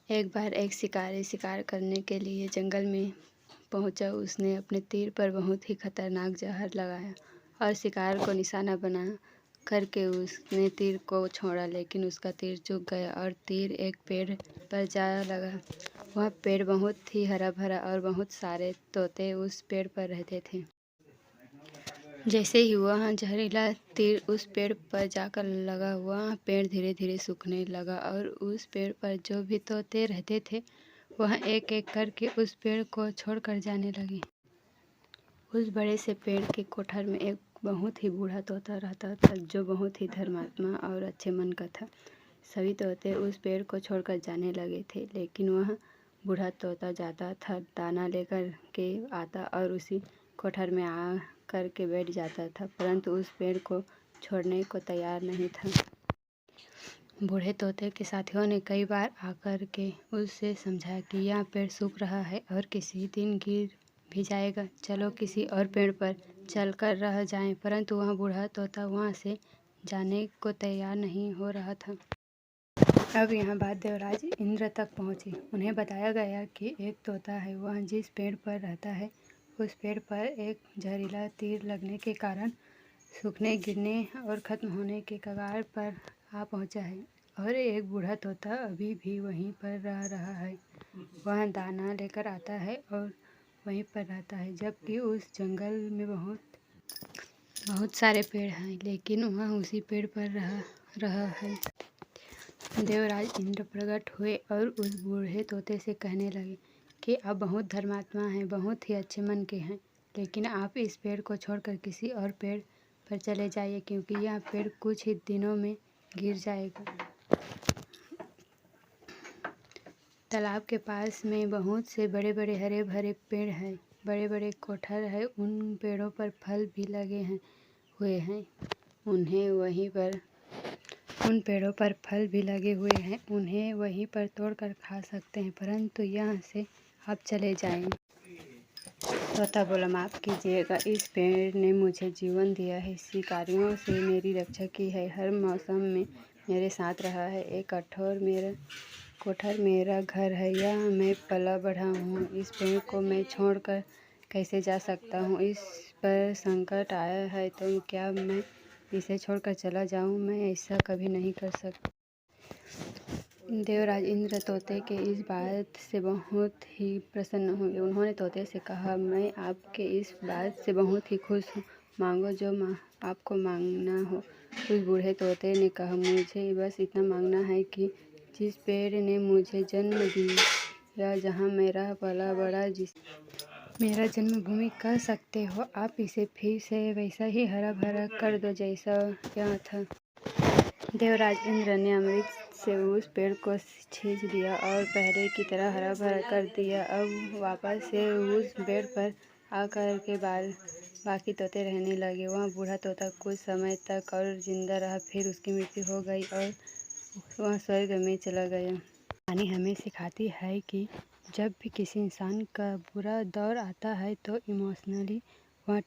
एक बार एक शिकारी शिकार करने के लिए जंगल में पहुंचा। उसने अपने तीर पर बहुत ही खतरनाक जहर लगाया और शिकार को निशाना बना करके उसने तीर को छोड़ा, लेकिन उसका तीर चूक गया और तीर एक पेड़ पर जा लगा। वह पेड़ बहुत ही हरा भरा और बहुत सारे तोते उस पेड़ पर रहते थे। जैसे ही वह जहरीला तीर उस पेड़ पर जाकर लगा, वह पेड़ धीरे धीरे सूखने लगा और उस पेड़ पर जो भी तोते रहते थे वह एक एक करके उस पेड़ को छोड़कर जाने लगे। उस बड़े से पेड़ के कोठर में एक बहुत ही बूढ़ा तोता रहता था, जो बहुत ही धर्मात्मा और अच्छे मन का था। सभी तोते उस पेड़ को छोड़कर जाने लगे थे, लेकिन वह बूढ़ा तोता जाता था, दाना लेकर के आता और उसी कोठर में आ करके बैठ जाता था, परंतु उस पेड़ को छोड़ने को तैयार नहीं था। बूढ़े तोते के साथियों ने कई बार आकर के उससे समझाया कि यह पेड़ सूख रहा है और किसी दिन गिर भी जाएगा, चलो किसी और पेड़ पर चल कर रह जाएं, परंतु वह बूढ़ा तोता वहाँ से जाने को तैयार नहीं हो रहा था। अब यह बात देवराज इंद्र तक पहुँची। उन्हें बताया गया कि एक तोता है, वह जिस पेड़ पर रहता है उस पेड़ पर एक जहरीला तीर लगने के कारण सूखने, गिरने और ख़त्म होने के कगार पर आ पहुंचा है, और एक बूढ़ा तोता अभी भी वहीं पर रह रहा है। वह दाना लेकर आता है और वहीं पर रहता है, जबकि उस जंगल में बहुत सारे पेड़ हैं, लेकिन वह उसी पेड़ पर रहा है। देवराज इंद्र प्रकट हुए और उस बूढ़े तोते से कहने लगे कि आप बहुत धर्मात्मा हैं, बहुत ही अच्छे मन के हैं, लेकिन आप इस पेड़ को छोड़कर किसी और पेड़ पर चले जाइए, क्योंकि यह पेड़ कुछ ही दिनों में गिर जाएगा। तालाब के पास में बहुत से बड़े बड़े हरे भरे पेड़ हैं, बड़े बड़े कोठर है, उन पेड़ों पर फल भी लगे हुए हैं। उन्हें वहीं पर तोड़कर खा सकते हैं, परंतु यहाँ से आप चले जाएं। तोता बोला, माफ़ कीजिएगा, इस पेड़ ने मुझे जीवन दिया है, शिकारियों से मेरी रक्षा की है, हर मौसम में मेरे साथ रहा है। एक कोठर मेरा घर है, यह मैं पला बढ़ा हूँ। इस पेड़ को मैं छोड़कर कैसे जा सकता हूँ? इस पर संकट आया है तो क्या मैं इसे छोड़कर चला जाऊँ? मैं ऐसा कभी नहीं कर सकता। देवराज इंद्र तोते के इस बात से बहुत ही प्रसन्न हुए। उन्होंने तोते से कहा, मैं आपके इस बात से बहुत ही खुश हूँ, मांगो जो आपको मांगना हो। उस बूढ़े तोते ने कहा, मुझे बस इतना मांगना है कि जिस पेड़ ने मुझे जन्म दिया, जहाँ मेरा पला बड़ा, मेरा जन्मभूमि कह सकते हो, आप इसे फिर से वैसा ही हरा भरा कर दो जैसा यह था। देवराज इंद्र ने अमृत से उस पेड़ को छींच दिया और पहले की तरह हरा भरा कर दिया। अब वापस से उस पेड़ पर आकर के बाकी तोते रहने लगे। वह बूढ़ा तोता कुछ समय तक और जिंदा रहा, फिर उसकी मृत्यु हो गई और वह स्वर्ग में चला गया। कहानी हमें सिखाती है कि जब भी किसी इंसान का बुरा दौर आता है तो इमोशनली वह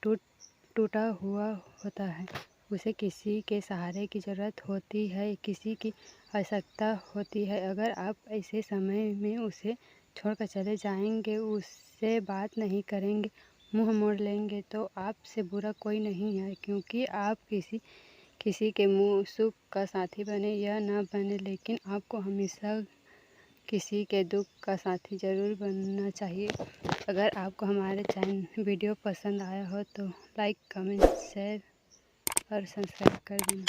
टूटा हुआ होता है, उसे किसी के सहारे की ज़रूरत होती है, किसी की आवश्यकता होती है। अगर आप ऐसे समय में उसे छोड़कर चले जाएंगे, उससे बात नहीं करेंगे, मुंह मोड़ लेंगे, तो आपसे बुरा कोई नहीं है, क्योंकि आप किसी के सुख का साथी बने या ना बने, लेकिन आपको हमेशा किसी के दुख का साथी ज़रूर बनना चाहिए। अगर आपको हमारे वीडियो पसंद आया हो तो लाइक, कमेंट, शेयर और सब्सक्राइब कर देना।